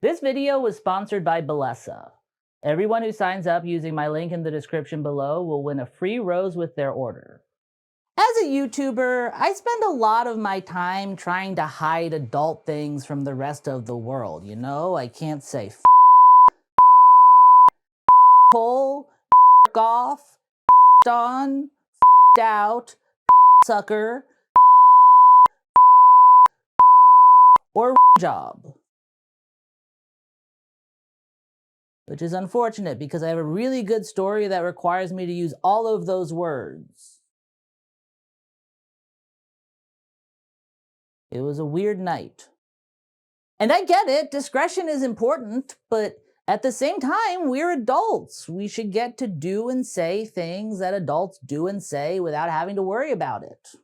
This video was sponsored by Balesa. Everyone who signs up using my link in the description below will win a free rose with their order. As a YouTuber, I spend a lot of my time trying to hide adult things from the rest of the world, you know? I can't say hole, off, on, out, sucker, or job. Which is unfortunate because I have a really good story that requires me to use all of those words. It was a weird night. And I get it, discretion is important, but at the same time, we're adults. We should get to do and say things that adults do and say without having to worry about it.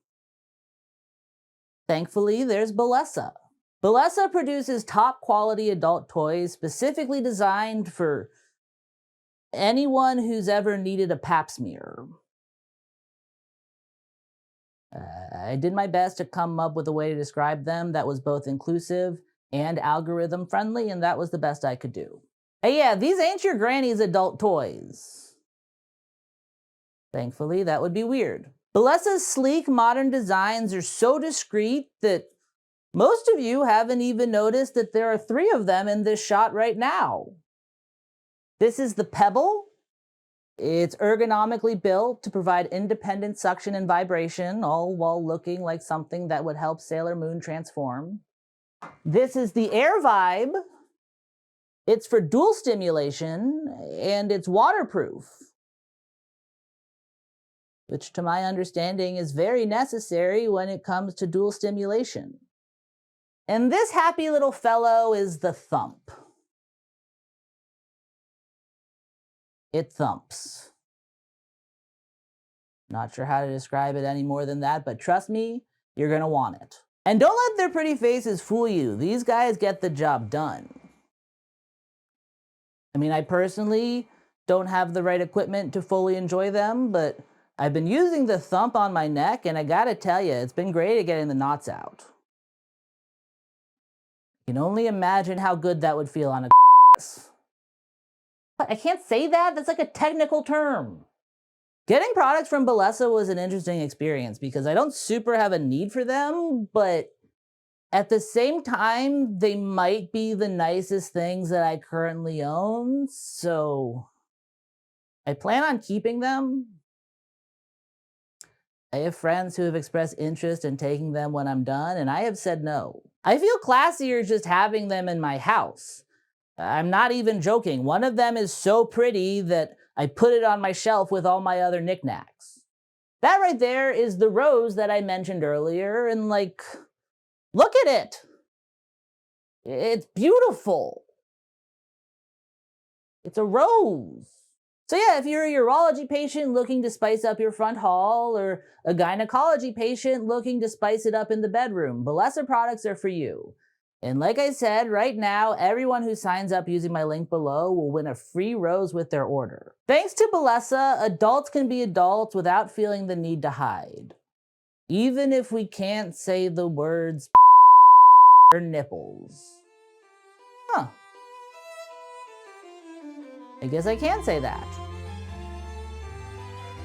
Thankfully, there's Balesa. Balesa produces top quality adult toys specifically designed for anyone who's ever needed a pap smear. I did my best to come up with a way to describe them that was both inclusive and algorithm friendly, and that was the best I could do. Hey, yeah, these ain't your granny's adult toys. Thankfully, that would be weird. Balesa's sleek, modern designs are so discreet that most of you haven't even noticed that there are 3 of them in this shot right now. This is the Pebble. It's ergonomically built to provide independent suction and vibration, all while looking like something that would help Sailor Moon transform. This is the Air Vibe. It's for dual stimulation, and it's waterproof, which to my understanding is very necessary when it comes to dual stimulation. And this happy little fellow is the Thump. It thumps. Not sure how to describe it any more than that, but trust me, you're gonna want it. And don't let their pretty faces fool you. These guys get the job done. I mean, I personally don't have the right equipment to fully enjoy them, but I've been using the Thump on my neck, and I gotta tell you, it's been great at getting the knots out. You can only imagine how good that would feel on a But I can't say that, that's like a technical term. Getting products from Balesa was an interesting experience because I don't super have a need for them, but at the same time, they might be the nicest things that I currently own, so I plan on keeping them. I have friends who have expressed interest in taking them when I'm done, and I have said no. I feel classier just having them in my house. I'm not even joking. One of them is so pretty that I put it on my shelf with all my other knickknacks. That right there is the rose that I mentioned earlier, and like, look at it. It's beautiful. It's a rose. So yeah, if you're a urology patient looking to spice up your front hall, or a gynecology patient looking to spice it up in the bedroom, Balesa products are for you. And like I said, right now, everyone who signs up using my link below will win a free rose with their order. Thanks to Balesa, adults can be adults without feeling the need to hide. Even if we can't say the words or nipples. Huh. I guess I can say that.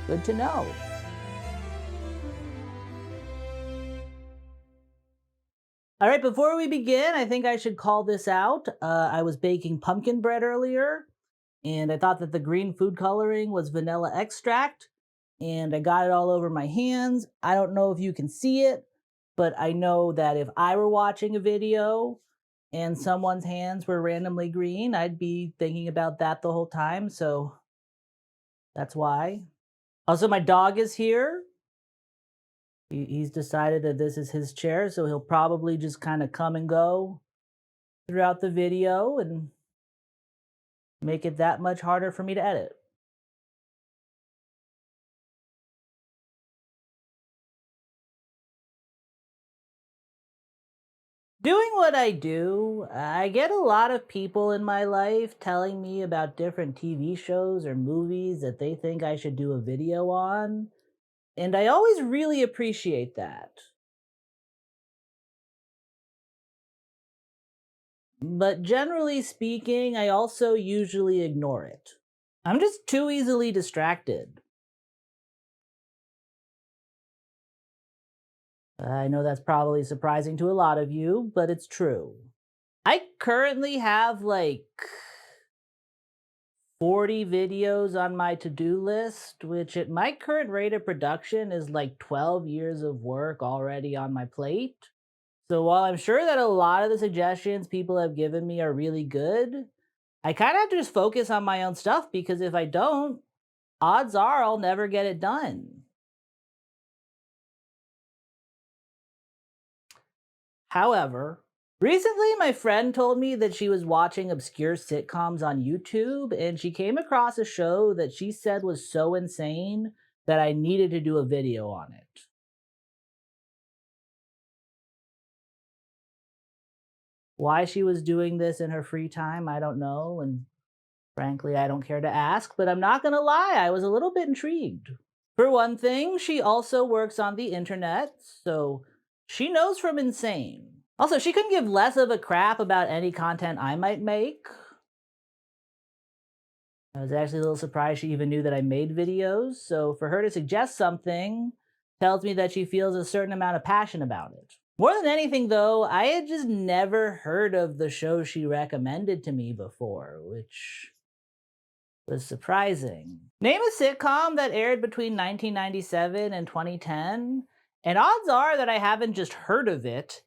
Good to know. All right, before we begin, I think I should call this out. I was baking pumpkin bread earlier, and I thought that the green food coloring was vanilla extract, and I got it all over my hands. I don't know if you can see it, but I know that if I were watching a video and someone's hands were randomly green, I'd be thinking about that the whole time, so that's why. Also, my dog is here. He's decided that this is his chair, so he'll probably just kind of come and go throughout the video and make it that much harder for me to edit. Doing what I do, I get a lot of people in my life telling me about different TV shows or movies that they think I should do a video on, and I always really appreciate that. But generally speaking, I also usually ignore it. I'm just too easily distracted. I know that's probably surprising to a lot of you, but it's true. I currently have like 40 videos on my to do list, which at my current rate of production is like 12 years of work already on my plate. So while I'm sure that a lot of the suggestions people have given me are really good, I kind of have to just focus on my own stuff because if I don't, odds are I'll never get it done. However, recently my friend told me that she was watching obscure sitcoms on YouTube and she came across a show that she said was so insane that I needed to do a video on it. Why she was doing this in her free time, I don't know, and frankly, I don't care to ask, but I'm not gonna lie, I was a little bit intrigued. For one thing, she also works on the internet, so she knows from insane. Also, she couldn't give less of a crap about any content I might make. I was actually a little surprised she even knew that I made videos, so for her to suggest something tells me that she feels a certain amount of passion about it. More than anything, though, I had just never heard of the show she recommended to me before, which was surprising. Name a sitcom that aired between 1997 and 2010, and odds are that I haven't just heard of it,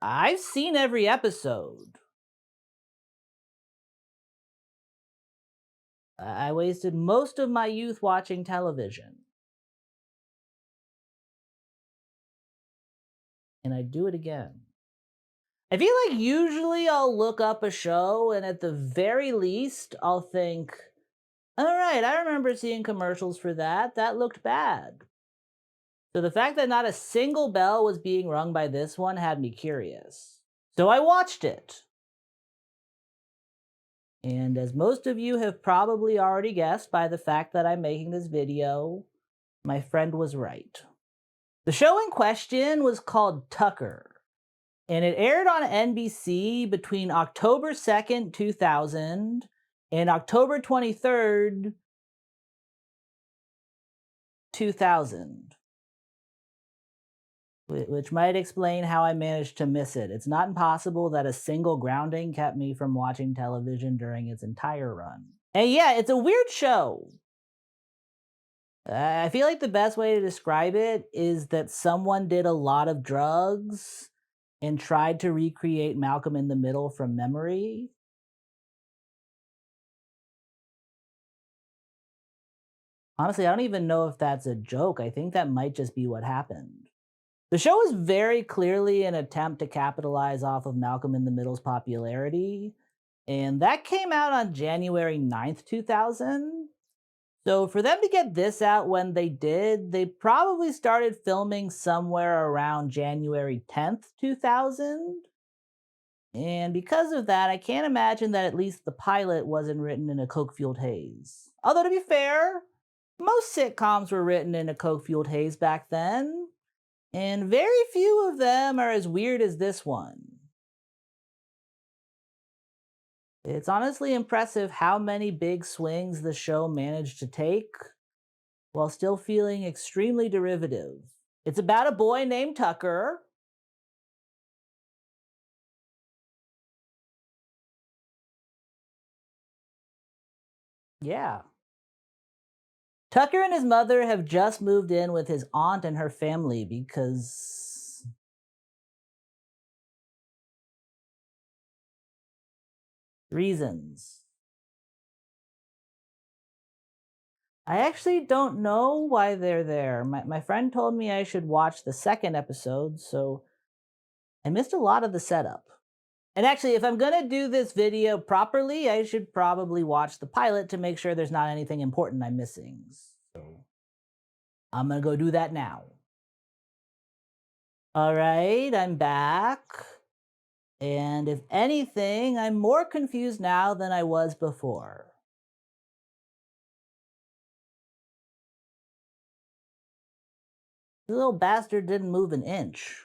I've seen every episode. I wasted most of my youth watching television, and I'd do it again. I feel like usually I'll look up a show, and at the very least, I'll think, all right, I remember seeing commercials for that. That looked bad. So the fact that not a single bell was being rung by this one had me curious. So I watched it. And as most of you have probably already guessed by the fact that I'm making this video, my friend was right. The show in question was called Tucker, and it aired on NBC between October 2nd, 2000 and October 23rd, 2000. Which might explain how I managed to miss it. It's not impossible that a single grounding kept me from watching television during its entire run. And yeah, it's a weird show. I feel like the best way to describe it is that someone did a lot of drugs and tried to recreate Malcolm in the Middle from memory. Honestly, I don't even know if that's a joke. I think that might just be what happened. The show is very clearly an attempt to capitalize off of Malcolm in the Middle's popularity, and that came out on January 9th, 2000. So for them to get this out when they did, they probably started filming somewhere around January 10th, 2000. And because of that, I can't imagine that at least the pilot wasn't written in a coke fueled haze. Although, to be fair, most sitcoms were written in a coke fueled haze back then, and very few of them are as weird as this one. It's honestly impressive how many big swings the show managed to take while still feeling extremely derivative. It's about a boy named Tucker. Yeah. Tucker and his mother have just moved in with his aunt and her family because reasons. I actually don't know why they're there. My friend told me I should watch the second episode, so I missed a lot of the setup. And actually, if I'm gonna do this video properly, I should probably watch the pilot to make sure there's not anything important I'm missing. So I'm gonna go do that now. All right, I'm back. And if anything, I'm more confused now than I was before. The little bastard didn't move an inch.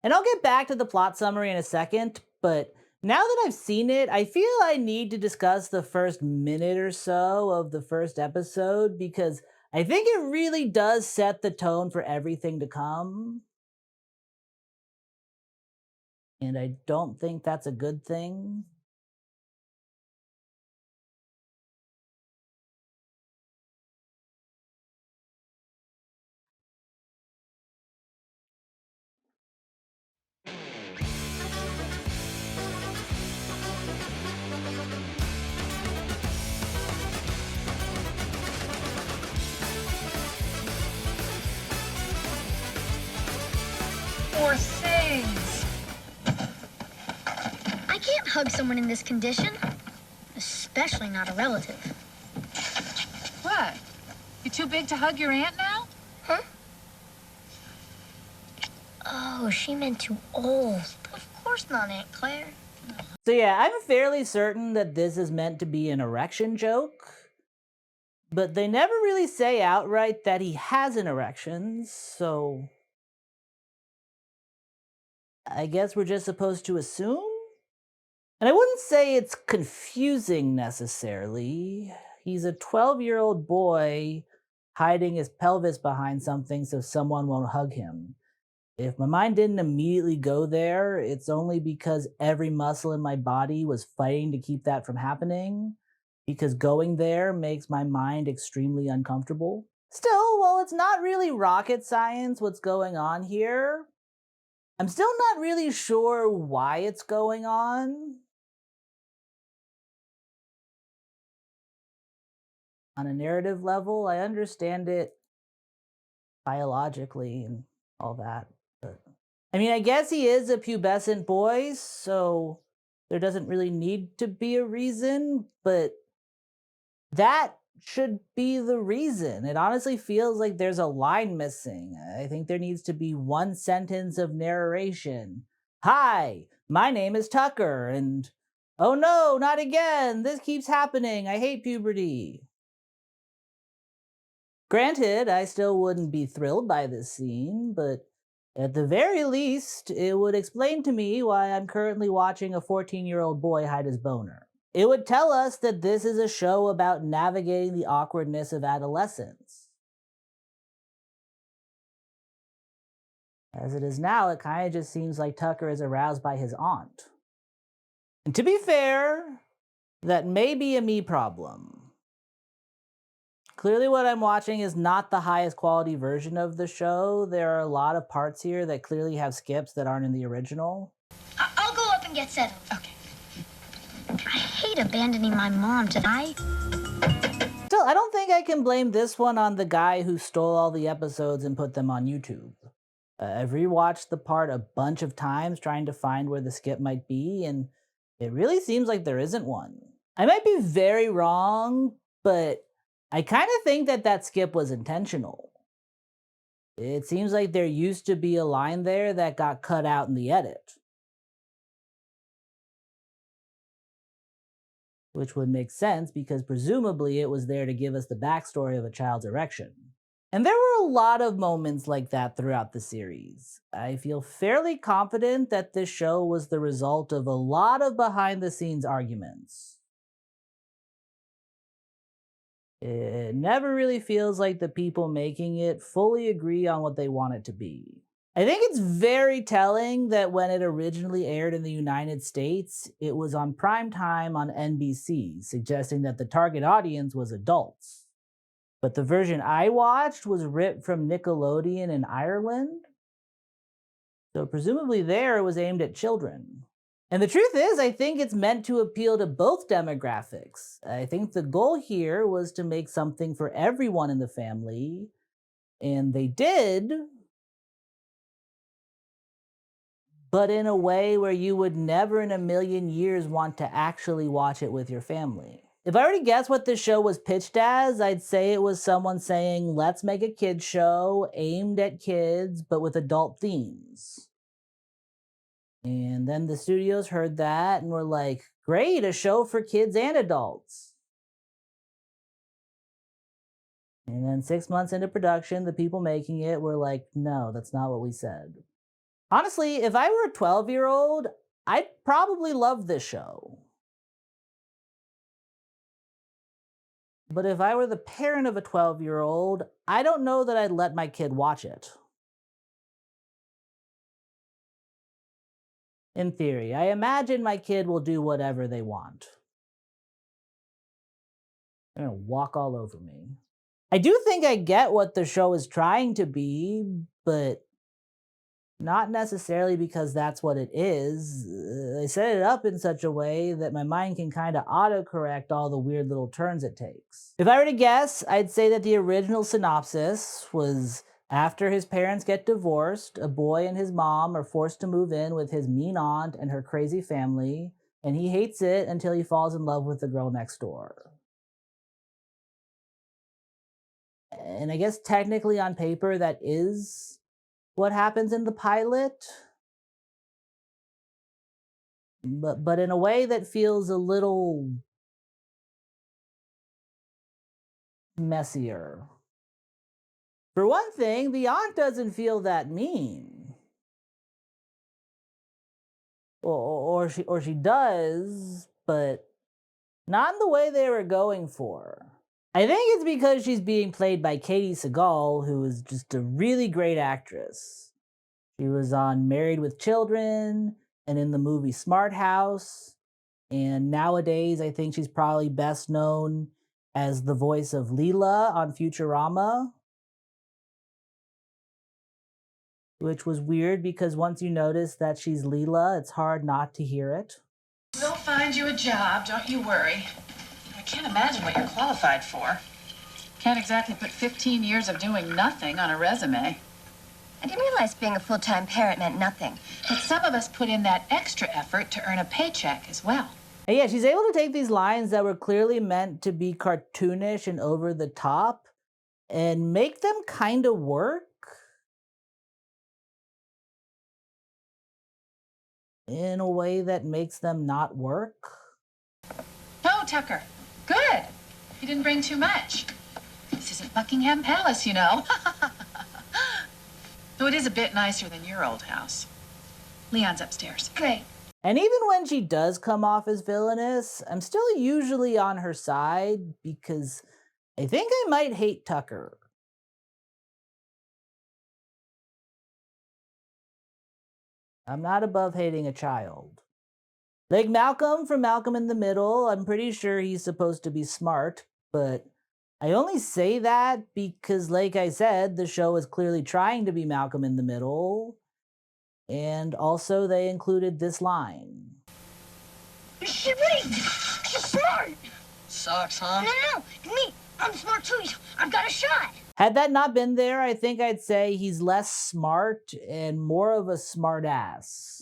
And I'll get back to the plot summary in a second, but now that I've seen it, I feel I need to discuss the first minute or so of the first episode because I think it really does set the tone for everything to come. And I don't think that's a good thing. Poor things. I can't hug someone in this condition, especially not a relative. What? You too big to hug your aunt now? Huh? Oh, she meant too old. Of course not, Aunt Claire. So, yeah, I'm fairly certain that this is meant to be an erection joke, but they never really say outright that he has an erection, so I guess we're just supposed to assume? And I wouldn't say it's confusing necessarily. He's a 12-year-old boy hiding his pelvis behind something so someone won't hug him. If my mind didn't immediately go there, it's only because every muscle in my body was fighting to keep that from happening, because going there makes my mind extremely uncomfortable. Still, while it's not really rocket science what's going on here, I'm still not really sure why it's going on. On a narrative level, I understand it biologically and all that. But I mean, I guess he is a pubescent boy, so there doesn't really need to be a reason, but that should be the reason. It honestly feels like there's a line missing. I think there needs to be one sentence of narration. Hi, my name is Tucker, and oh no, not again. This keeps happening. I hate puberty. Granted, I still wouldn't be thrilled by this scene, but at the very least, it would explain to me why I'm currently watching a 14-year-old boy hide his boner. It would tell us that this is a show about navigating the awkwardness of adolescence. As it is now, it kind of just seems like Tucker is aroused by his aunt. And to be fair, that may be a me problem. Clearly, what I'm watching is not the highest quality version of the show. There are a lot of parts here that clearly have skips that aren't in the original. I'll go up and get settled. Okay. I hate abandoning my mom tonight. Still, I don't think I can blame this one on the guy who stole all the episodes and put them on YouTube. I've rewatched the part a bunch of times trying to find where the skip might be, and it really seems like there isn't one. I might be very wrong, but I kind of think that that skip was intentional. It seems like there used to be a line there that got cut out in the edit, which would make sense because presumably it was there to give us the backstory of a child's erection. And there were a lot of moments like that throughout the series. I feel fairly confident that this show was the result of a lot of behind the scenes arguments. It never really feels like the people making it fully agree on what they want it to be. I think it's very telling that when it originally aired in the United States, it was on prime time on NBC, suggesting that the target audience was adults. But the version I watched was ripped from Nickelodeon in Ireland, so presumably there it was aimed at children. And the truth is, I think it's meant to appeal to both demographics. I think the goal here was to make something for everyone in the family, and they did, but in a way where you would never in a million years want to actually watch it with your family. If I already guessed what this show was pitched as, I'd say it was someone saying, let's make a kids show aimed at kids, but with adult themes. And then the studios heard that and were like, great, a show for kids and adults. And then 6 months into production, the people making it were like, no, that's not what we said. Honestly, if I were a 12-year-old, I'd probably love this show. But if I were the parent of a 12-year-old, I don't know that I'd let my kid watch it. In theory, I imagine my kid will do whatever they want. They're gonna walk all over me. I do think I get what the show is trying to be, but not necessarily because that's what it is. They set it up in such a way that my mind can kind of autocorrect all the weird little turns it takes. If I were to guess, I'd say that the original synopsis was after his parents get divorced, a boy and his mom are forced to move in with his mean aunt and her crazy family, and he hates it until he falls in love with the girl next door. And I guess technically on paper, that is what happens in the pilot, but in a way that feels a little messier. For one thing, the aunt doesn't feel that mean. Or she does, but not in the way they were going for. I think it's because she's being played by Katie Sagal, who is just a really great actress. She was on Married with Children and in the movie Smart House. And nowadays, I think she's probably best known as the voice of Leela on Futurama. Which was weird because once you notice that she's Leela, it's hard not to hear it. We'll find you a job, don't you worry. I can't imagine what you're qualified for. Can't exactly put 15 years of doing nothing on a resume. I didn't realize being a full-time parent meant nothing. But some of us put in that extra effort to earn a paycheck as well. And yeah, she's able to take these lines that were clearly meant to be cartoonish and over the top and make them kind of work in a way that makes them not work. No, Tucker. Good. You didn't bring too much. This isn't Buckingham Palace, you know. Though it is a bit nicer than your old house. Leon's upstairs. Great. And even when she does come off as villainous, I'm still usually on her side because I think I might hate Tucker. I'm not above hating a child. Like Malcolm from Malcolm in the Middle, I'm pretty sure he's supposed to be smart, but I only say that because, like I said, the show is clearly trying to be Malcolm in the Middle, and also they included this line. She's smart. Sucks, huh? No, me. I'm smart too. I've got a shot. Had that not been there, I think I'd say he's less smart and more of a smart ass.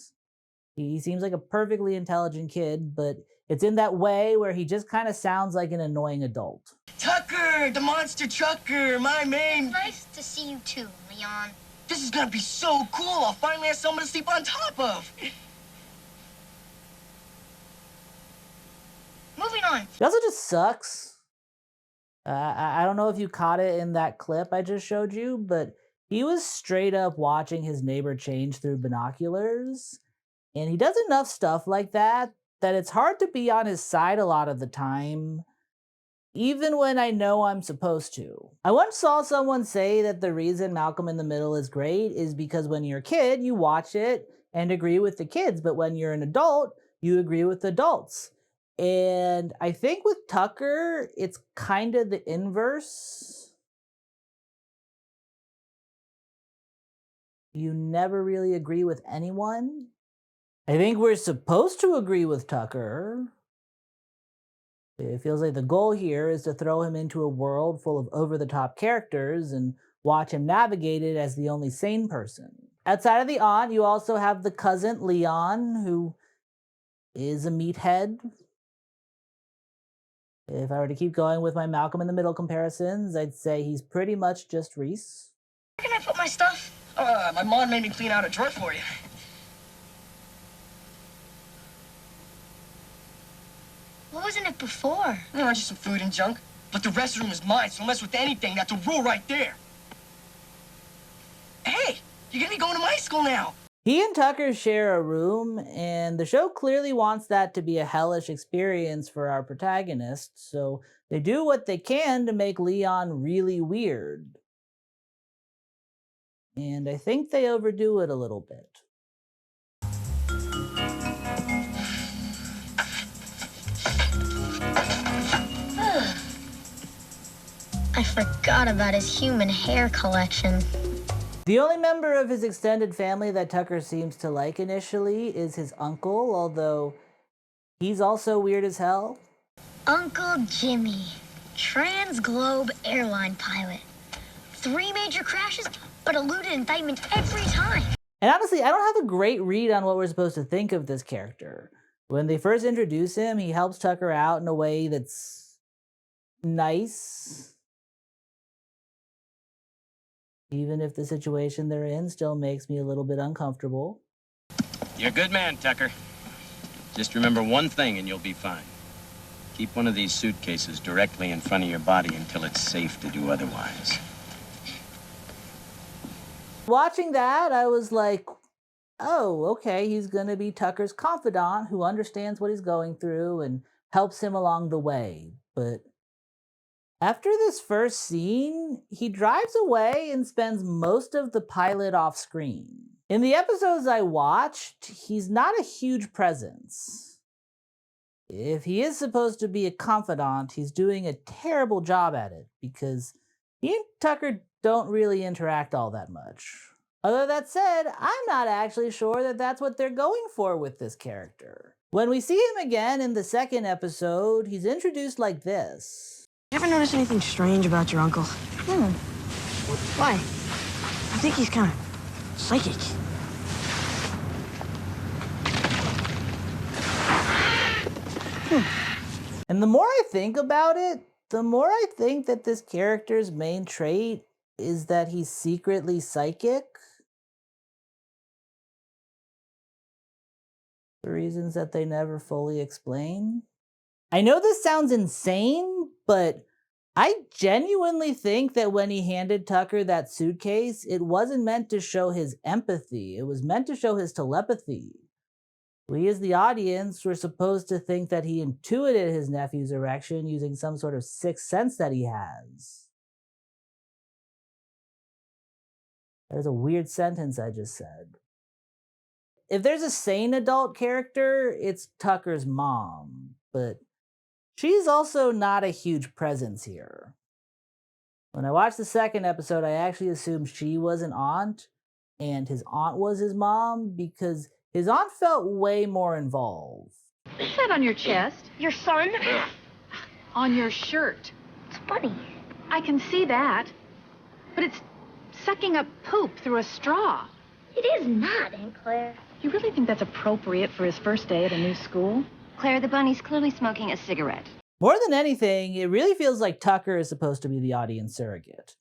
He seems like a perfectly intelligent kid, but it's in that way where he just kind of sounds like an annoying adult. Tucker, the monster trucker, my man. Nice to see you too, Leon. This is gonna be so cool. I'll finally have someone to sleep on top of. Moving on. He also just sucks. I don't know if you caught it in that clip I just showed you, but he was straight up watching his neighbor change through binoculars. And he does enough stuff like that it's hard to be on his side a lot of the time, even when I know I'm supposed to. I once saw someone say that the reason Malcolm in the Middle is great is because when you're a kid, you watch it and agree with the kids, but when you're an adult, you agree with adults. And I think with Tucker, it's kind of the inverse. You never really agree with anyone. I think we're supposed to agree with Tucker. It feels like the goal here is to throw him into a world full of over-the-top characters and watch him navigate it as the only sane person. Outside of the aunt, you also have the cousin, Leon, who is a meathead. If I were to keep going with my Malcolm in the Middle comparisons, I'd say he's pretty much just Reese. Where can I put my stuff? My mom made me clean out a drawer for you. What was in it before? Just some food and junk. But the restroom is mine, so don't mess with anything. That's a rule right there. Hey, you're gonna be going to my school now. He and Tucker share a room, and the show clearly wants that to be a hellish experience for our protagonist, so they do what they can to make Leon really weird. And I think they overdo it a little bit. I forgot about his human hair collection. The only member of his extended family that Tucker seems to like initially is his uncle, although he's also weird as hell. Uncle Jimmy, Trans-Globe airline pilot. 3 major crashes, but eluded indictment every time. And honestly, I don't have a great read on what we're supposed to think of this character. When they first introduce him, he helps Tucker out in a way that's nice. Even if the situation they're in still makes me a little bit uncomfortable. You're a good man, Tucker. Just remember one thing and you'll be fine. Keep one of these suitcases directly in front of your body until it's safe to do otherwise. Watching that, I was like, oh, okay, he's gonna be Tucker's confidant who understands what he's going through and helps him along the way. But after this first scene, he drives away and spends most of the pilot off screen. In the episodes I watched, he's not a huge presence. If he is supposed to be a confidant, he's doing a terrible job at it because he and Tucker don't really interact all that much. Although that said, I'm not actually sure that that's what they're going for with this character. When we see him again in the second episode, he's introduced like this. You ever notice anything strange about your uncle? Why? I think he's kind of psychic. And the more I think about it, the more I think that this character's main trait is that he's secretly psychic. For reasons that they never fully explain. I know this sounds insane, but I genuinely think that when he handed Tucker that suitcase, it wasn't meant to show his empathy. It was meant to show his telepathy. We as the audience were supposed to think that he intuited his nephew's erection using some sort of sixth sense that he has. That is a weird sentence I just said. If there's a sane adult character, it's Tucker's mom, but she's also not a huge presence here. When I watched the second episode, I actually assumed she was an aunt, and his aunt was his mom, because his aunt felt way more involved. Is that on your chest? Your son? On your shirt. It's funny. I can see that. But it's sucking up poop through a straw. It is not, Aunt Claire. You really think that's appropriate for his first day at a new school? Claire, the bunny's clearly smoking a cigarette. More than anything, it really feels like Tucker is supposed to be the audience surrogate.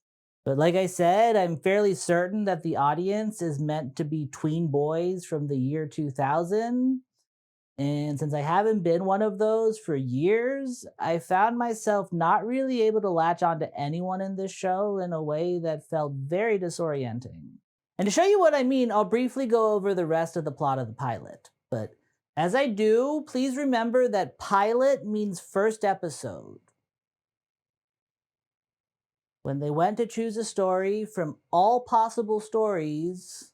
But like I said, I'm fairly certain that the audience is meant to be tween boys from the year 2000. And since I haven't been one of those for years, I found myself not really able to latch onto anyone in this show in a way that felt very disorienting. And to show you what I mean, I'll briefly go over the rest of the plot of the pilot. But as I do, please remember that pilot means first episode. When they went to choose a story from all possible stories,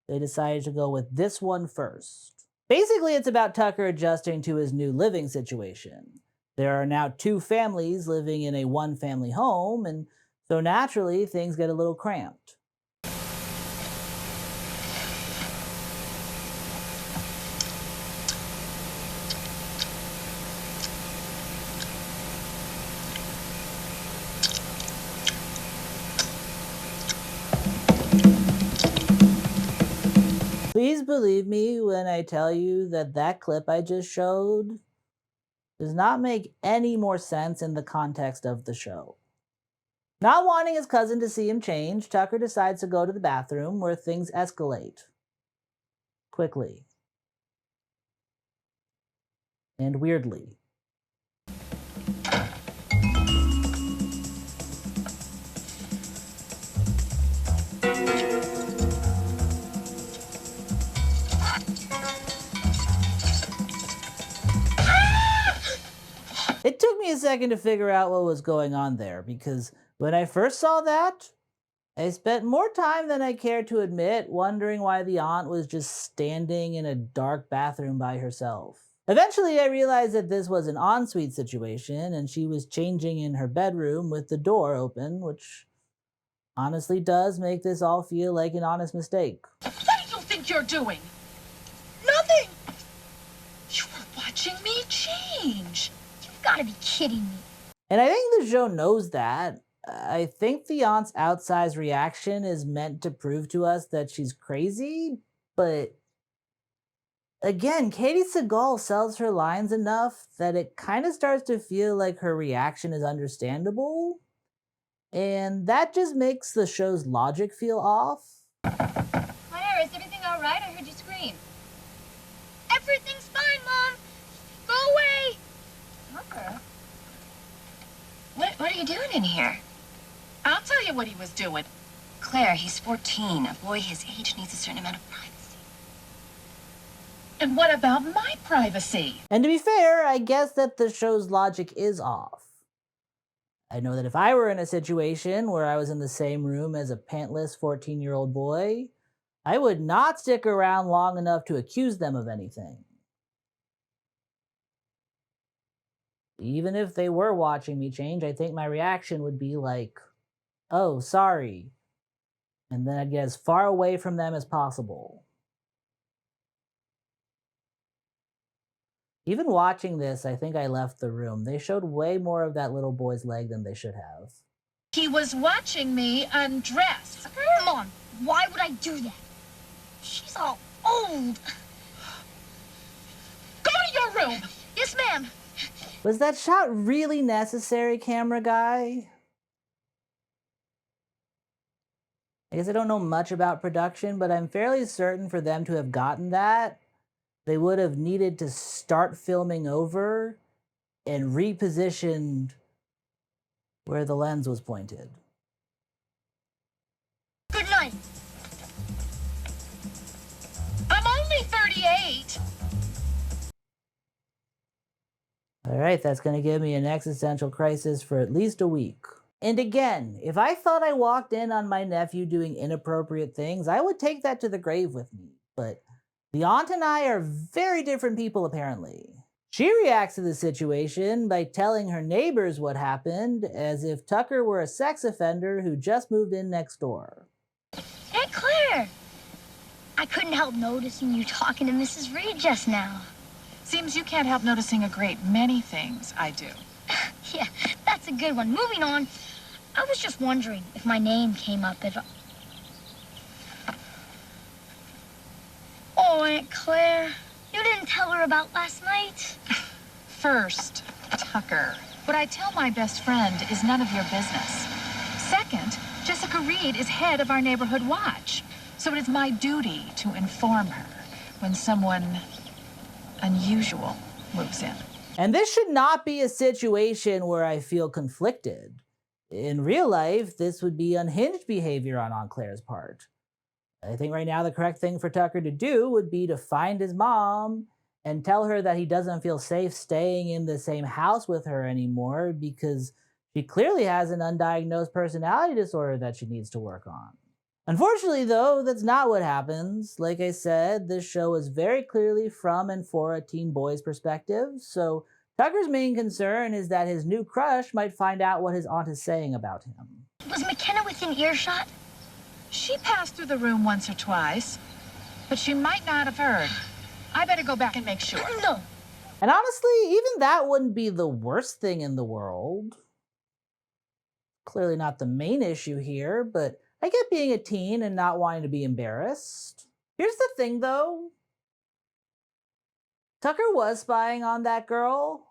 they decided to go with this one first. Basically, it's about Tucker adjusting to his new living situation. There are now 2 families living in a 1-family home, and so naturally, things get a little cramped. Please believe me when I tell you that that clip I just showed does not make any more sense in the context of the show. Not wanting his cousin to see him change, Tucker decides to go to the bathroom where things escalate. Quickly. And weirdly. It took me a second to figure out what was going on there, because when I first saw that, I spent more time than I care to admit wondering why the aunt was just standing in a dark bathroom by herself. Eventually, I realized that this was an ensuite situation and she was changing in her bedroom with the door open, which honestly does make this all feel like an honest mistake. What do you think you're doing? Nothing! You were watching me change. You've got to be kidding me. And I think the show knows that. I think the aunt's outsized reaction is meant to prove to us that she's crazy, but again, Katie Seagal sells her lines enough that it kind of starts to feel like her reaction is understandable, and that just makes the show's logic feel off. Claire, is everything all right? I heard you scream. Everything's fine, Mom. Go away. Tucker? What are you doing in here? I'll tell you what he was doing. Claire, he's 14. A boy his age needs a certain amount of privacy. And what about my privacy? And to be fair, I guess that the show's logic is off. I know that if I were in a situation where I was in the same room as a pantless 14-year-old boy, I would not stick around long enough to accuse them of anything. Even if they were watching me change, I think my reaction would be like, oh, sorry. And then I'd get as far away from them as possible. Even watching this, I think I left the room. They showed way more of that little boy's leg than they should have. He was watching me undress. Mom, why would I do that? She's all old. Go to your room. Yes, ma'am. Was that shot really necessary, camera guy? I guess I don't know much about production, but I'm fairly certain for them to have gotten that, they would have needed to start filming over and repositioned where the lens was pointed. Good night. I'm only 38. All right, that's going to give me an existential crisis for at least a week. And again, if I thought I walked in on my nephew doing inappropriate things, I would take that to the grave with me. But the aunt and I are very different people, apparently. She reacts to the situation by telling her neighbors what happened, as if Tucker were a sex offender who just moved in next door. Hey, Claire. I couldn't help noticing you talking to Mrs. Reed just now. Seems you can't help noticing a great many things I do. Yeah, that's a good one. Moving on. I was just wondering if my name came up at all. Oh, Aunt Claire, you didn't tell her about last night? First, Tucker, what I tell my best friend is none of your business. Second, Jessica Reed is head of our neighborhood watch. So it is my duty to inform her when someone unusual moves in. And this should not be a situation where I feel conflicted. In real life, this would be unhinged behavior on Aunt Claire's part. I think right now the correct thing for Tucker to do would be to find his mom and tell her that he doesn't feel safe staying in the same house with her anymore because she clearly has an undiagnosed personality disorder that she needs to work on. Unfortunately, though, that's not what happens. Like I said, this show is very clearly from and for a teen boy's perspective, so Tucker's main concern is that his new crush might find out what his aunt is saying about him. Was McKenna within earshot? She passed through the room once or twice, but she might not have heard. I better go back and make sure. No. And honestly, even that wouldn't be the worst thing in the world. Clearly not the main issue here, but I get being a teen and not wanting to be embarrassed. Here's the thing, though. Tucker was spying on that girl.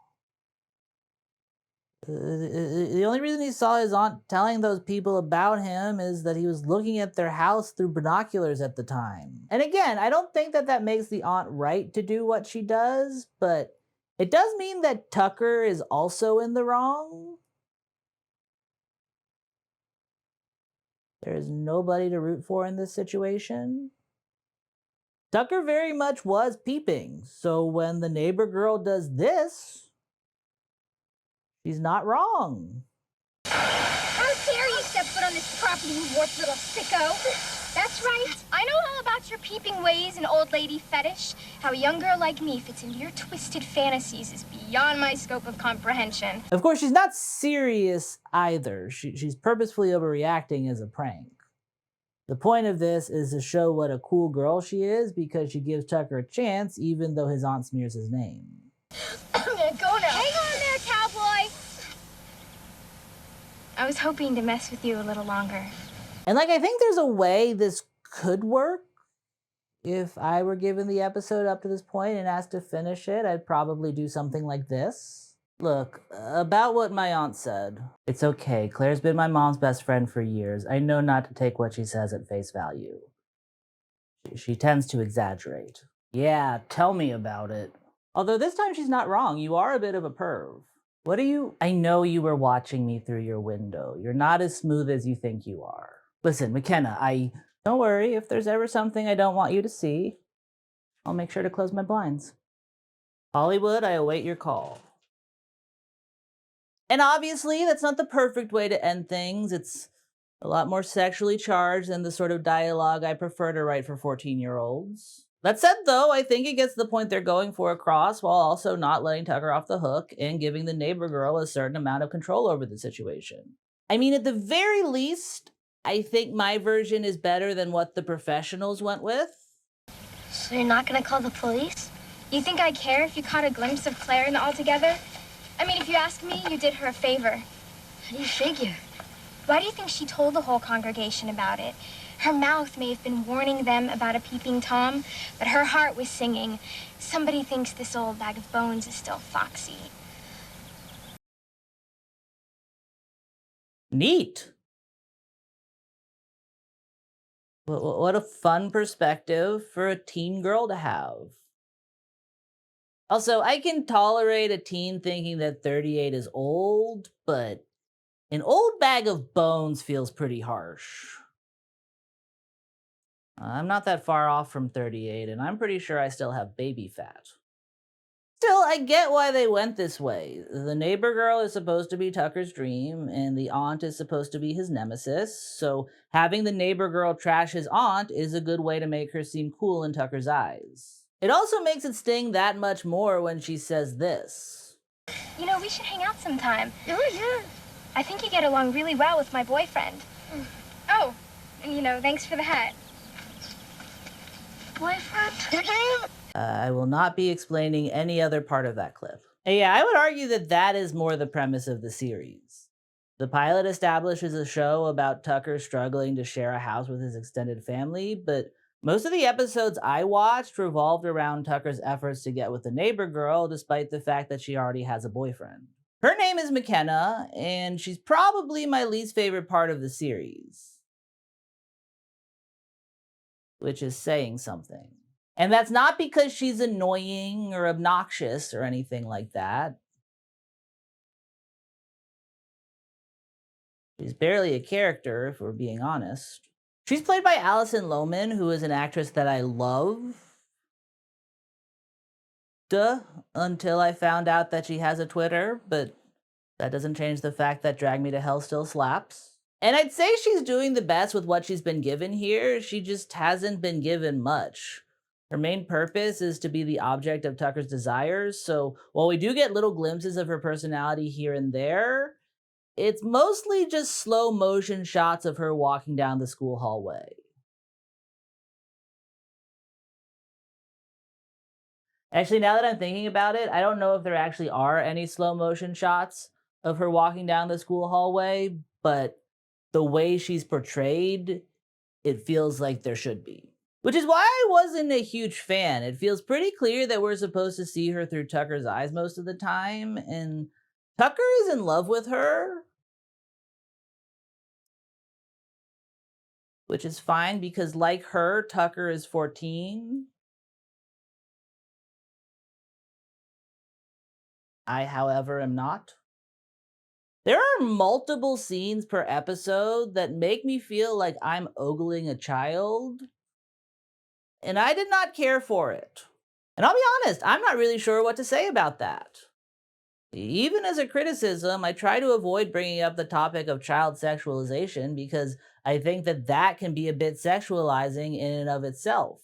The only reason he saw his aunt telling those people about him is that he was looking at their house through binoculars at the time. And again, I don't think that that makes the aunt right to do what she does, but it does mean that Tucker is also in the wrong. There is nobody to root for in this situation. Tucker very much was peeping, so when the neighbor girl does this, She's not wrong. How dare you step foot on this property, you warped little sicko! That's right. I know all about your peeping ways and old lady fetish. How a young girl like me fits into your twisted fantasies is beyond my scope of comprehension. Of course, she's not serious either. She's purposefully overreacting as a prank. The point of this is to show what a cool girl she is because she gives Tucker a chance even though his aunt smears his name. I'm gonna go now. Hang on there, cowboy! I was hoping to mess with you a little longer. And like, I think there's a way this could work. If I were given the episode up to this point and asked to finish it, I'd probably do something like this. Look, about what my aunt said. It's okay, Claire's been my mom's best friend for years. I know not to take what she says at face value. She tends to exaggerate. Yeah, tell me about it. Although this time she's not wrong, you are a bit of a perv. What are you? I know you were watching me through your window. You're not as smooth as you think you are. Listen, McKenna, don't worry, if there's ever something I don't want you to see, I'll make sure to close my blinds. Hollywood, I await your call. And obviously, that's not the perfect way to end things. It's a lot more sexually charged than the sort of dialogue I prefer to write for 14-year-olds. That said, though, I think it gets the point they're going for across while also not letting Tucker off the hook and giving the neighbor girl a certain amount of control over the situation. I mean, at the very least, I think my version is better than what the professionals went with. So you're not gonna call the police? You think I care if you caught a glimpse of Claire in the altogether? I mean, if you ask me, you did her a favor. How do you figure? Why do you think she told the whole congregation about it? Her mouth may have been warning them about a peeping Tom, but her heart was singing, somebody thinks this old bag of bones is still foxy. Neat. What a fun perspective for a teen girl to have. Also, I can tolerate a teen thinking that 38 is old, but an old bag of bones feels pretty harsh. I'm not that far off from 38, and I'm pretty sure I still have baby fat. Still, I get why they went this way. The neighbor girl is supposed to be Tucker's dream, and the aunt is supposed to be his nemesis, so having the neighbor girl trash his aunt is a good way to make her seem cool in Tucker's eyes. It also makes it sting that much more when she says this. You know, we should hang out sometime. Oh, yeah. I think you get along really well with my boyfriend. Oh, and thanks for the hat. Boyfriend? I will not be explaining any other part of that clip. And yeah, I would argue that that is more the premise of the series. The pilot establishes a show about Tucker struggling to share a house with his extended family, but most of the episodes I watched revolved around Tucker's efforts to get with the neighbor girl, despite the fact that she already has a boyfriend. Her name is McKenna, and she's probably my least favorite part of the series. Which is saying something. And that's not because she's annoying or obnoxious or anything like that. She's barely a character, if we're being honest. She's played by Alison Lohman, who is an actress that I love. Until I found out that she has a Twitter, but that doesn't change the fact that Drag Me to Hell still slaps. And I'd say she's doing the best with what she's been given here. She just hasn't been given much. Her main purpose is to be the object of Tucker's desires, so while we do get little glimpses of her personality here and there, it's mostly just slow motion shots of her walking down the school hallway. Actually, now that I'm thinking about it, I don't know if there actually are any slow motion shots of her walking down the school hallway, but the way she's portrayed, it feels like there should be. Which is why I wasn't a huge fan. It feels pretty clear that we're supposed to see her through Tucker's eyes most of the time, and Tucker is in love with her. Which is fine because, like her, Tucker is 14. I, however, am not. There are multiple scenes per episode that make me feel like I'm ogling a child, and I did not care for it. And I'll be honest, I'm not really sure what to say about that. Even as a criticism, I try to avoid bringing up the topic of child sexualization because I think that that can be a bit sexualizing in and of itself.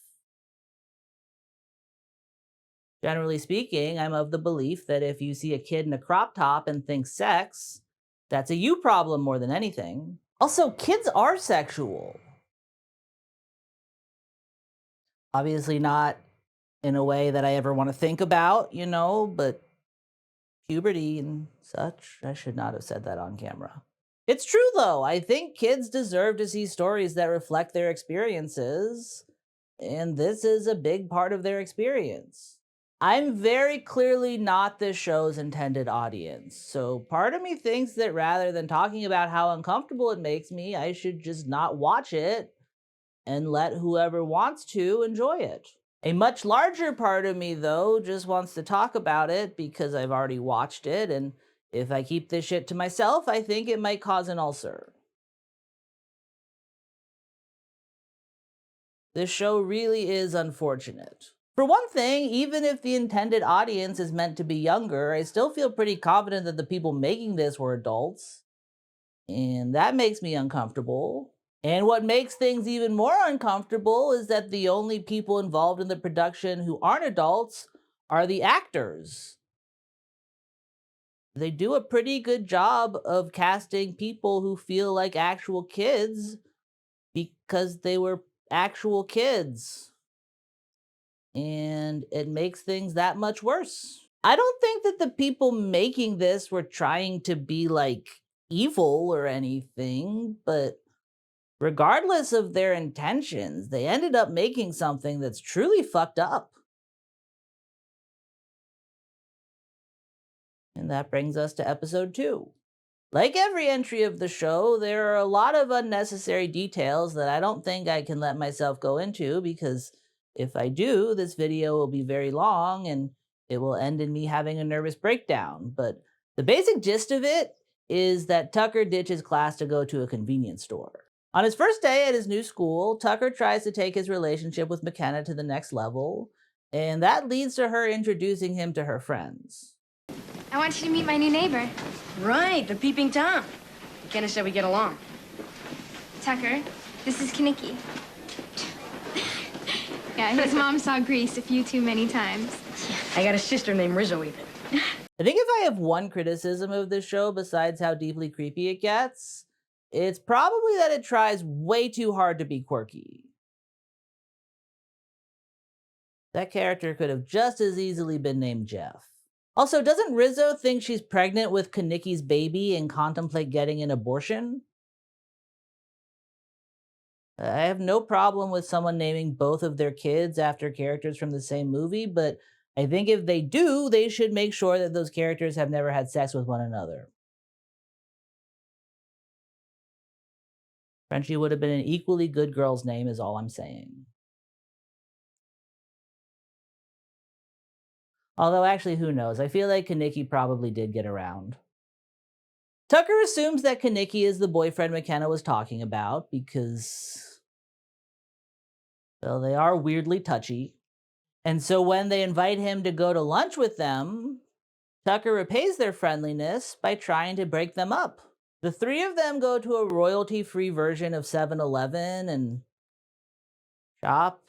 Generally speaking, I'm of the belief that if you see a kid in a crop top and think sex, that's a you problem more than anything. Also, kids are sexual. Obviously, not in a way that I ever want to think about, but puberty and such. I should not have said that on camera. It's true, though. I think kids deserve to see stories that reflect their experiences, and this is a big part of their experience. I'm very clearly not this show's intended audience, so part of me thinks that rather than talking about how uncomfortable it makes me, I should just not watch it and let whoever wants to enjoy it. A much larger part of me, though, just wants to talk about it because I've already watched it, and if I keep this shit to myself, I think it might cause an ulcer. This show really is unfortunate. For one thing, even if the intended audience is meant to be younger, I still feel pretty confident that the people making this were adults, and that makes me uncomfortable. And what makes things even more uncomfortable is that the only people involved in the production who aren't adults are the actors. They do a pretty good job of casting people who feel like actual kids because they were actual kids. And it makes things that much worse. I don't think that the people making this were trying to be like evil or anything, but regardless of their intentions, they ended up making something that's truly fucked up. And that brings us to episode 2. Like every entry of the show, there are a lot of unnecessary details that I don't think I can let myself go into because if I do, this video will be very long and it will end in me having a nervous breakdown. But the basic gist of it is that Tucker ditches class to go to a convenience store. On his first day at his new school, Tucker tries to take his relationship with McKenna to the next level, and that leads to her introducing him to her friends. I want you to meet my new neighbor. Right, the peeping Tom. McKenna said we get along. Tucker, this is Kiki. Yeah, his mom saw Grease a few too many times. I got a sister named Rizzo even. I think if I have one criticism of this show besides how deeply creepy it gets, it's probably that it tries way too hard to be quirky. That character could have just as easily been named Jeff. Also, doesn't Rizzo think she's pregnant with Kaniki's baby and contemplate getting an abortion? I have no problem with someone naming both of their kids after characters from the same movie, but I think if they do, they should make sure that those characters have never had sex with one another. Frenchie would have been an equally good girl's name is all I'm saying. Although actually, who knows? I feel like Kaneki probably did get around. Tucker assumes that Kaneki is the boyfriend McKenna was talking about because, well, they are weirdly touchy. And so when they invite him to go to lunch with them, Tucker repays their friendliness by trying to break them up. The three of them go to a royalty-free version of 7-Eleven and shop,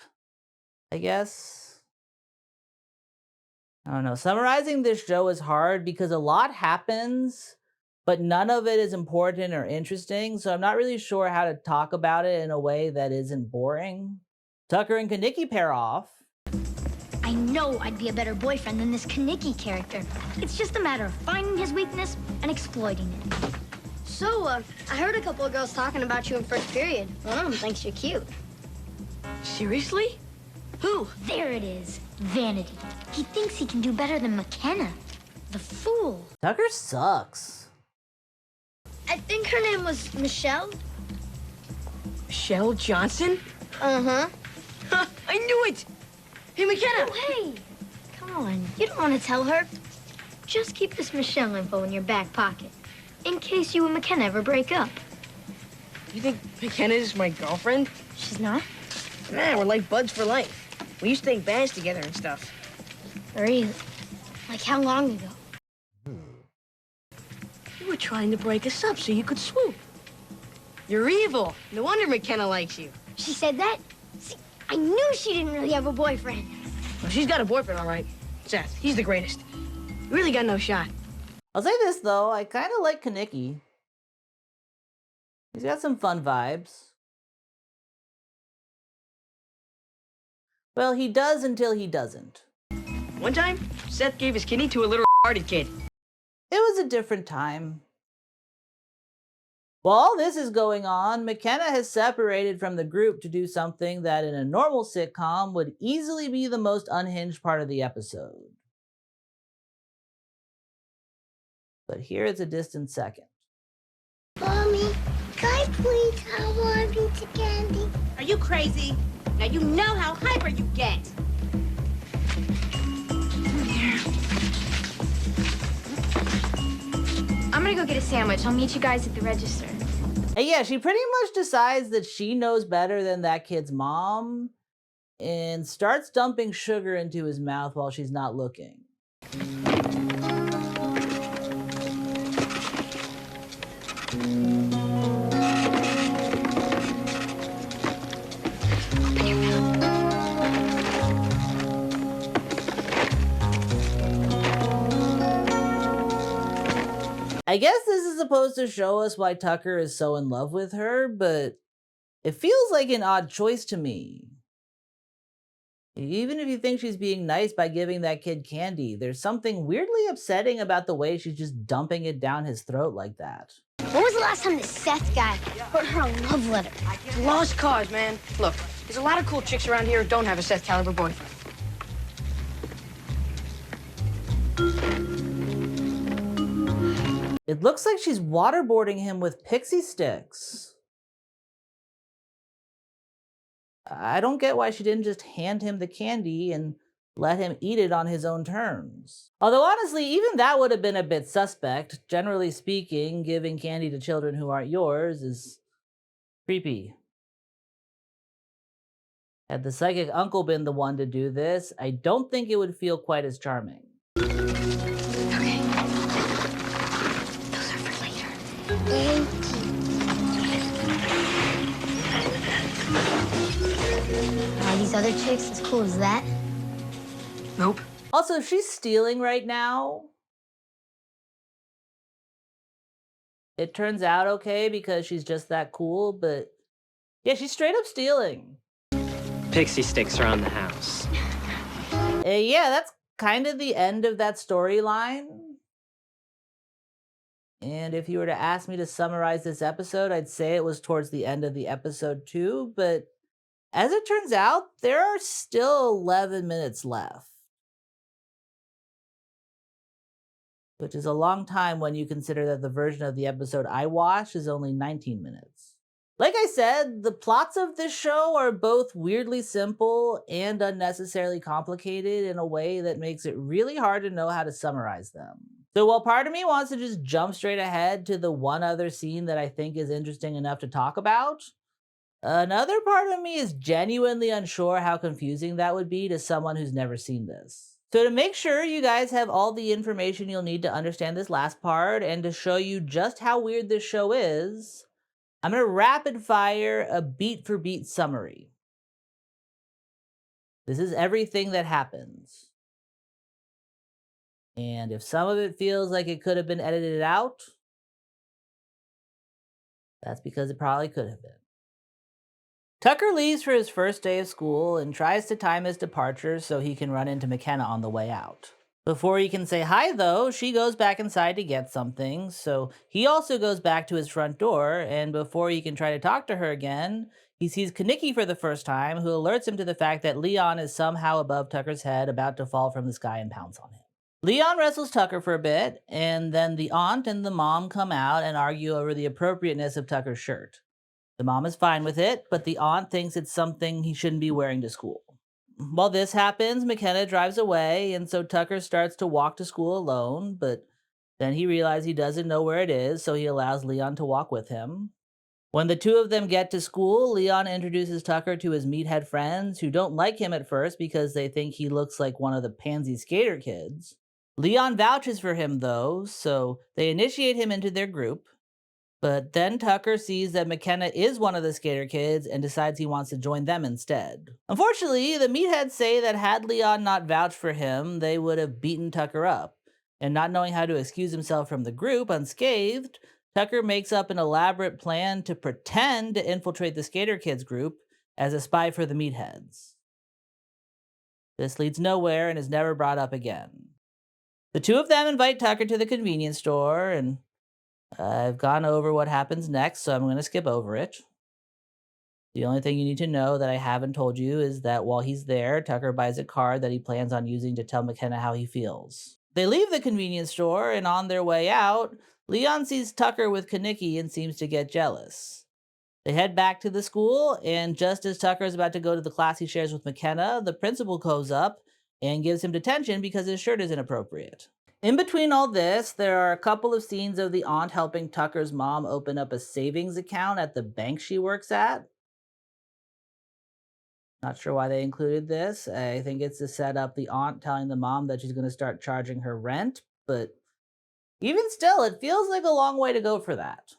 I guess. I don't know. Summarizing this show is hard because a lot happens, but none of it is important or interesting, so I'm not really sure how to talk about it in a way that isn't boring. Tucker and Kaneki pair off. I know I'd be a better boyfriend than this Kaneki character. It's just a matter of finding his weakness and exploiting it. So, I heard a couple of girls talking about you in first period. One of them thinks you're cute. Seriously? Who? There it is. Vanity. He thinks he can do better than McKenna. The fool. Tucker sucks. I think her name was Michelle. Michelle Johnson? Uh-huh. I knew it! Hey, McKenna! Oh, hey. Come on. You don't want to tell her. Just keep this Michelle info in your back pocket. In case you and McKenna ever break up. You think McKenna is my girlfriend? She's not? Nah, we're like buds for life. We used to take bands together and stuff. Really? Like how long ago? You were trying to break us up so you could swoop. You're evil. No wonder McKenna likes you. She said that? See, I knew she didn't really have a boyfriend. Well, she's got a boyfriend, all right. Seth, he's the greatest. You really got no shot. I'll say this, though. I kind of like Kiki. He's got some fun vibes. Well, he does until he doesn't. One time, Seth gave his kidney to a little hearted kid. It was a different time. While all this is going on, McKenna has separated from the group to do something that in a normal sitcom would easily be the most unhinged part of the episode. But here is a distant second. Mommy, can I please have one piece of candy? Are you crazy? Now you know how hyper you get. I'm gonna go get a sandwich. I'll meet you guys at the register. And yeah, she pretty much decides that she knows better than that kid's mom and starts dumping sugar into his mouth while she's not looking. I guess this is supposed to show us why Tucker is so in love with her, but it feels like an odd choice to me. Even if you think she's being nice by giving that kid candy, there's something weirdly upsetting about the way she's just dumping it down his throat like that. When was the last time the Seth guy wrote her a love letter? Lost cause, man. Look, there's a lot of cool chicks around here who don't have a Seth caliber boyfriend. It looks like she's waterboarding him with pixie sticks. I don't get why she didn't just hand him the candy and let him eat it on his own terms. Although honestly, even that would have been a bit suspect. Generally speaking, giving candy to children who aren't yours is creepy. Had the psychic uncle been the one to do this, I don't think it would feel quite as charming. Okay. Those are for later. Thank you. Are these other chicks as cool as that? Nope. Also, if she's stealing right now, it turns out okay because she's just that cool, but yeah, she's straight up stealing. Pixie sticks around the house. Yeah, that's kind of the end of that storyline. And if you were to ask me to summarize this episode, I'd say it was towards the end of the episode too, but as it turns out, there are still 11 minutes left. Which is a long time when you consider that the version of the episode I watched is only 19 minutes. Like I said, the plots of this show are both weirdly simple and unnecessarily complicated in a way that makes it really hard to know how to summarize them. So while part of me wants to just jump straight ahead to the one other scene that I think is interesting enough to talk about, another part of me is genuinely unsure how confusing that would be to someone who's never seen this. So to make sure you guys have all the information you'll need to understand this last part and to show you just how weird this show is, I'm going to rapid fire a beat for beat summary. This is everything that happens. And if some of it feels like it could have been edited out, that's because it probably could have been. Tucker leaves for his first day of school and tries to time his departure so he can run into McKenna on the way out. Before he can say hi, though, she goes back inside to get something, so he also goes back to his front door, and before he can try to talk to her again, he sees Kiki for the first time, who alerts him to the fact that Leon is somehow above Tucker's head, about to fall from the sky and pounce on him. Leon wrestles Tucker for a bit, and then the aunt and the mom come out and argue over the appropriateness of Tucker's shirt. The mom is fine with it, but the aunt thinks it's something he shouldn't be wearing to school. While this happens, McKenna drives away, and so Tucker starts to walk to school alone, but then he realizes he doesn't know where it is, so he allows Leon to walk with him. When the two of them get to school, Leon introduces Tucker to his meathead friends, who don't like him at first because they think he looks like one of the pansy skater kids. Leon vouches for him, though, so they initiate him into their group. But then Tucker sees that McKenna is one of the skater kids and decides he wants to join them instead. Unfortunately, the meatheads say that had Leon not vouched for him, they would have beaten Tucker up. And not knowing how to excuse himself from the group unscathed, Tucker makes up an elaborate plan to pretend to infiltrate the skater kids group as a spy for the meatheads. This leads nowhere and is never brought up again. The two of them invite Tucker to the convenience store, and I've gone over what happens next, so I'm going to skip over it. The only thing you need to know that I haven't told you is that while he's there, Tucker buys a card that he plans on using to tell McKenna how he feels. They leave the convenience store, and on their way out, Leon sees Tucker with Kiki and seems to get jealous. They head back to the school, and just as Tucker is about to go to the class he shares with McKenna, the principal goes up and gives him detention because his shirt is inappropriate. In between all this, there are a couple of scenes of the aunt helping Tucker's mom open up a savings account at the bank she works at. Not sure why they included this. I think it's to set up the aunt telling the mom that she's going to start charging her rent, but even still, it feels like a long way to go for that.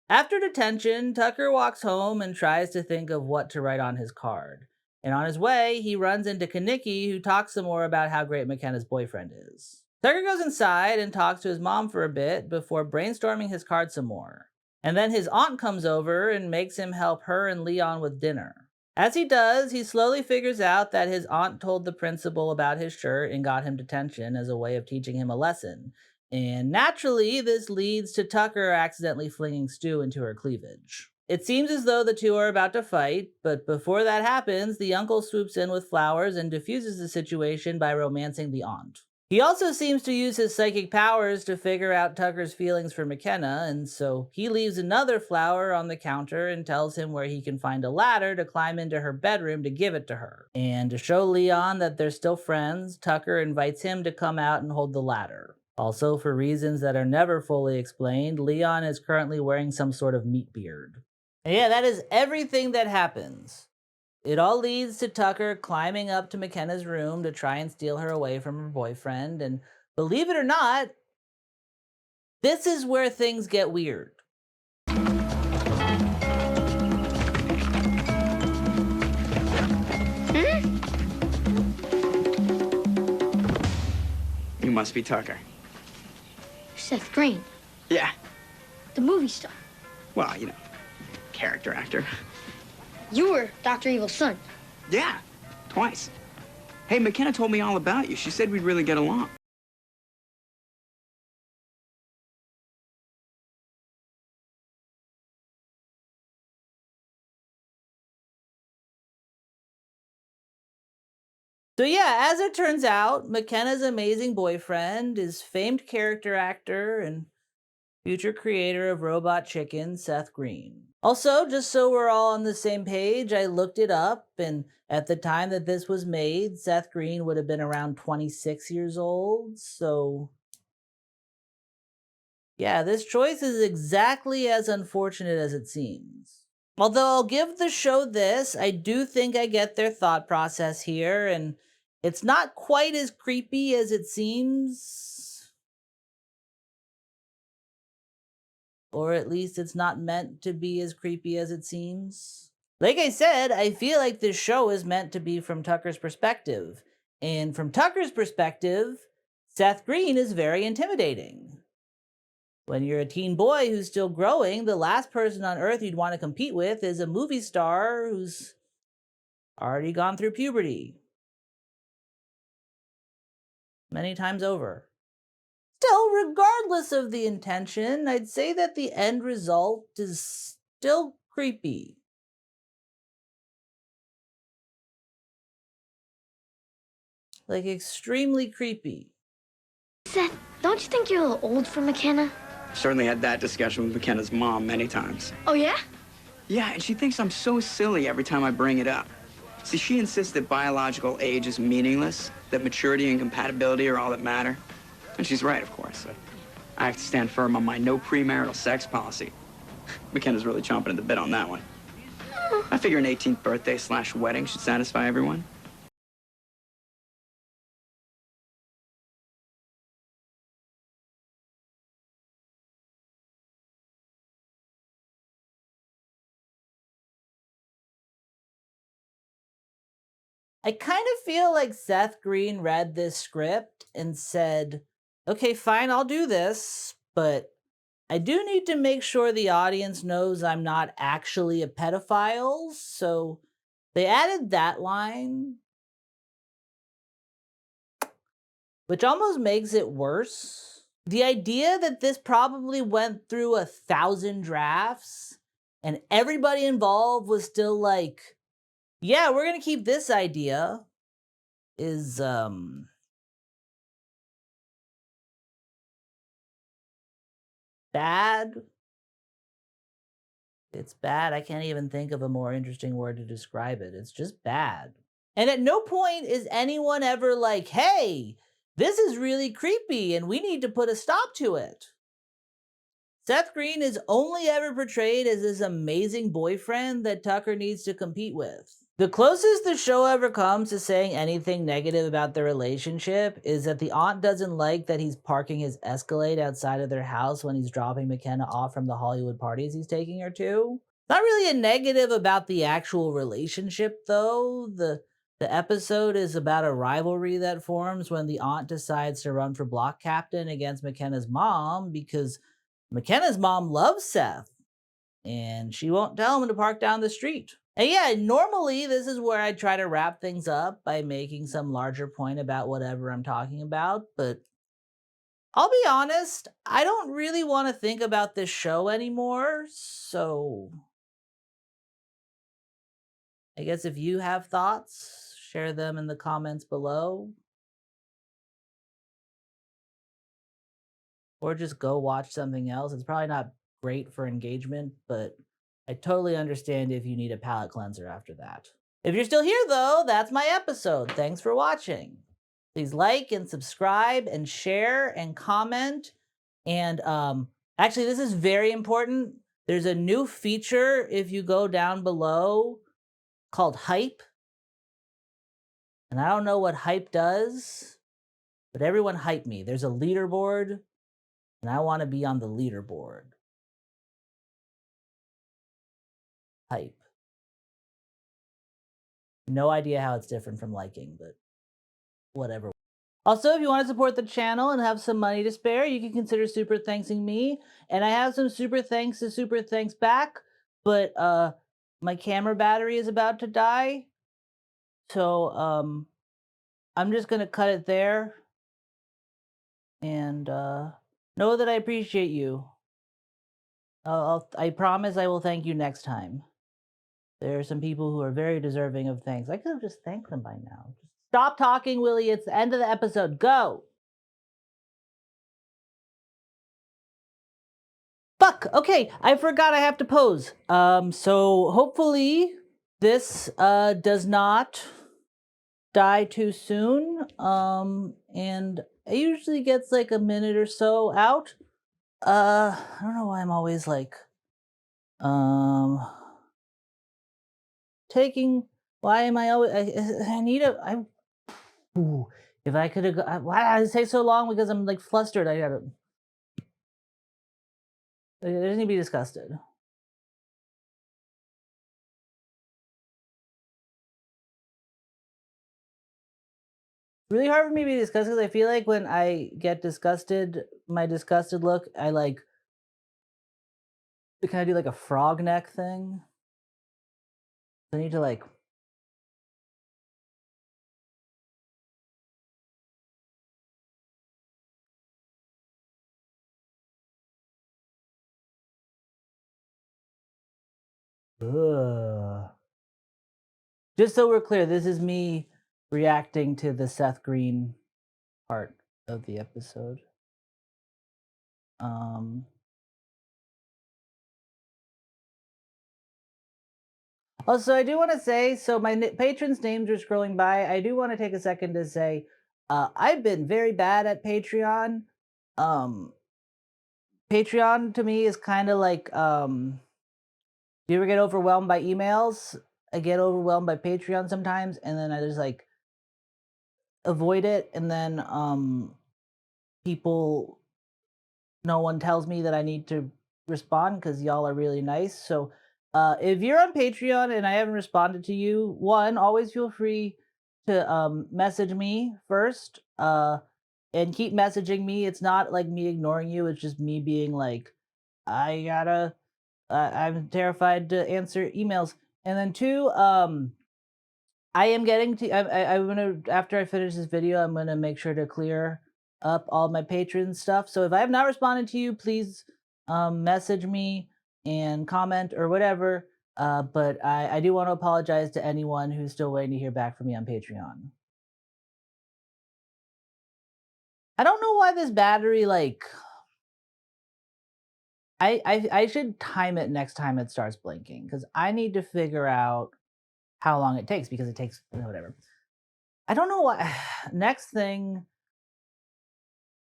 After detention, Tucker walks home and tries to think of what to write on his card. And on his way, he runs into Kiki, who talks some more about how great McKenna's boyfriend is. Tucker goes inside and talks to his mom for a bit before brainstorming his card some more. And then his aunt comes over and makes him help her and Leon with dinner. As he does, he slowly figures out that his aunt told the principal about his shirt and got him detention as a way of teaching him a lesson. And naturally, this leads to Tucker accidentally flinging Stu into her cleavage. It seems as though the two are about to fight, but before that happens, the uncle swoops in with flowers and diffuses the situation by romancing the aunt. He also seems to use his psychic powers to figure out Tucker's feelings for McKenna, and so he leaves another flower on the counter and tells him where he can find a ladder to climb into her bedroom to give it to her. And to show Leon that they're still friends, Tucker invites him to come out and hold the ladder. Also, for reasons that are never fully explained, Leon is currently wearing some sort of meat beard. And yeah, that is everything that happens. It all leads to Tucker climbing up to McKenna's room to try and steal her away from her boyfriend. And believe it or not, this is where things get weird. You must be Tucker. Seth Green, Yeah. the movie star. Well, you know, character actor. You were Dr. Evil's son. Yeah, twice. Hey, McKenna told me all about you. She said we'd really get along. So yeah, as it turns out, McKenna's amazing boyfriend is famed character actor and future creator of Robot Chicken, Seth Green. Also, just so we're all on the same page, I looked it up, and at the time that this was made, Seth Green would have been around 26 years old, so yeah, this choice is exactly as unfortunate as it seems. Although I'll give the show this, I do think I get their thought process here, and it's not quite as creepy as it seems. Or at least it's not meant to be as creepy as it seems. Like I said, I feel like this show is meant to be from Tucker's perspective. And from Tucker's perspective, Seth Green is very intimidating. When you're a teen boy who's still growing, the last person on earth you'd want to compete with is a movie star who's already gone through puberty many times over. Still, regardless of the intention, I'd say that the end result is still creepy. Like, extremely creepy. Seth, don't you think you're a little old for McKenna? Certainly had that discussion with McKenna's mom many times. Oh, yeah? Yeah, and she thinks I'm so silly every time I bring it up. See, she insists that biological age is meaningless, that maturity and compatibility are all that matter. And she's right, of course. I have to stand firm on my no premarital sex policy. McKenna's really chomping at the bit on that one. Oh, I figure an 18th birthday / wedding should satisfy everyone. I kind of feel like Seth Green read this script and said, okay, fine, I'll do this, but I do need to make sure the audience knows I'm not actually a pedophile. So they added that line, which almost makes it worse. The idea that this probably went through 1,000 drafts and everybody involved was still like, yeah, we're going to keep this idea is bad. It's bad. I can't even think of a more interesting word to describe it. It's just bad. And at no point is anyone ever like, hey, this is really creepy and we need to put a stop to it. Seth Green is only ever portrayed as this amazing boyfriend that Tucker needs to compete with. The closest the show ever comes to saying anything negative about their relationship is that the aunt doesn't like that he's parking his Escalade outside of their house when he's dropping McKenna off from the Hollywood parties he's taking her to. Not really a negative about the actual relationship, though. The episode is about a rivalry that forms when the aunt decides to run for block captain against McKenna's mom because McKenna's mom loves Seth and she won't tell him to park down the street. And yeah, normally this is where I try to wrap things up by making some larger point about whatever I'm talking about, but I'll be honest, I don't really want to think about this show anymore, so I guess if you have thoughts, share them in the comments below. Or just go watch something else. It's probably not great for engagement, but I totally understand if you need a palate cleanser after that. If you're still here though, that's my episode. Thanks for watching. Please like and subscribe and share and comment. And actually this is very important. There's a new feature if you go down below called Hype. And I don't know what Hype does, but everyone hype me. There's a leaderboard and I want to be on the leaderboard. Hype. No idea how it's different from liking, but whatever. Also, if you want to support the channel and have some money to spare, you can consider super thanksing me. And I have some super thanks to super thanks back, but my camera battery is about to die. So I'm just gonna cut it there. And know that I appreciate you. I promise I will thank you next time. There are some people who are very deserving of thanks. I could have just thanked them by now. Just stop talking, Willie. It's the end of the episode. Go! Fuck! Okay, I forgot I have to pose. So hopefully this does not die too soon. And it usually gets like a minute or so out. I don't know why I'm always like, why am I always, I need a, ooh, if I could have, why does it take so long? Because I'm like flustered. I gotta, it doesn't need to be disgusted. Really hard for me to be disgusted because I feel like when I get disgusted, my disgusted look, I like, can I do like a frog neck thing? I need to like, ugh. Just so we're clear, this is me reacting to the Seth Green part of the episode. Also, I do want to say, so my patrons' names are scrolling by. I do want to take a second to say, I've been very bad at Patreon. Patreon to me is kind of like, Do you ever get overwhelmed by emails? I get overwhelmed by Patreon sometimes, and then I just like avoid it, and then people, no one tells me that I need to respond because y'all are really nice. So if you're on Patreon and I haven't responded to you, one, always feel free to message me first, and keep messaging me. It's not like me ignoring you, it's just me being like, I gotta I'm terrified to answer emails. And then two, I am getting to. I'm gonna, after I finish this video, I'm gonna make sure to clear up all my patron stuff. So if I have not responded to you, please message me and comment or whatever. But I do want to apologize to anyone who's still waiting to hear back from me on Patreon. I don't know why this battery like. I should time it next time it starts blinking because I need to figure out how long it takes because it takes whatever. I don't know what. Next thing,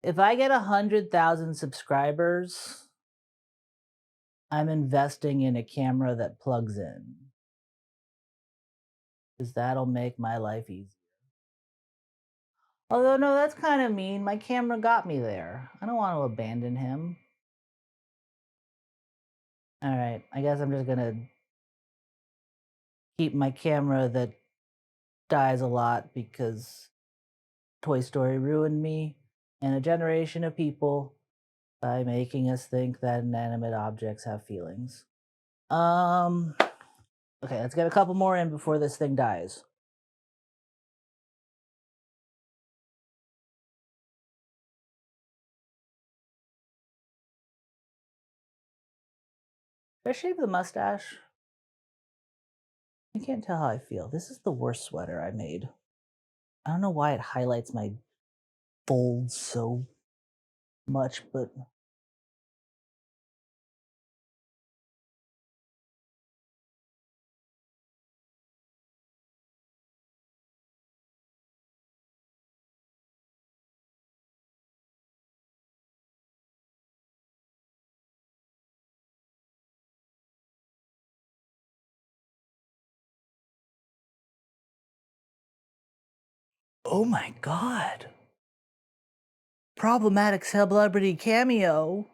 if I get 100,000 subscribers, I'm investing in a camera that plugs in because that'll make my life easy. Although, no, that's kind of mean. My camera got me there. I don't want to abandon him. All right, I guess I'm just gonna keep my camera that dies a lot because Toy Story ruined me and a generation of people by making us think that inanimate objects have feelings. Okay, let's get a couple more in before this thing dies. Did I shave the mustache? I can't tell how I feel. This is the worst sweater I made. I don't know why it highlights my folds so much, but oh my god. Problematic celebrity cameo.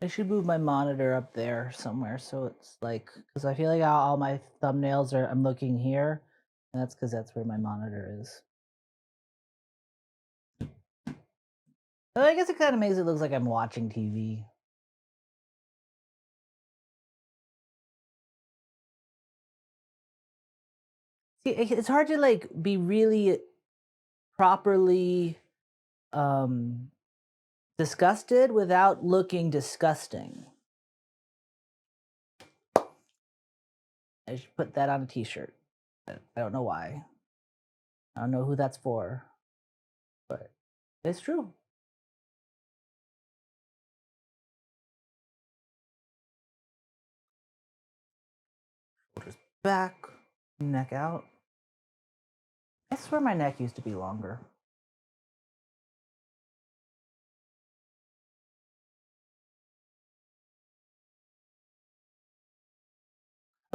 I should move my monitor up there somewhere so it's like, because I feel like all my thumbnails are, I'm looking here, and that's because that's where my monitor is. But I guess it kind of makes it look like I'm watching TV. See, it's hard to like be really properly disgusted without looking disgusting. I should put that on a t-shirt. I don't know why. I don't know who that's for, but it's true. Shoulders back, neck out. I swear my neck used to be longer.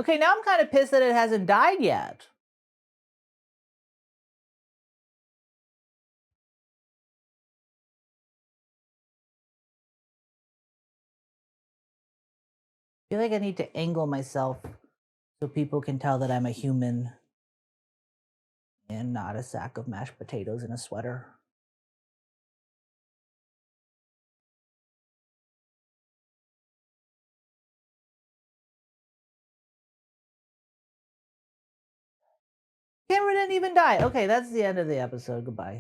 Okay, now I'm kind of pissed that it hasn't died yet. I feel like I need to angle myself so people can tell that I'm a human and not a sack of mashed potatoes in a sweater. Camera didn't even die. Okay, that's the end of the episode. Goodbye.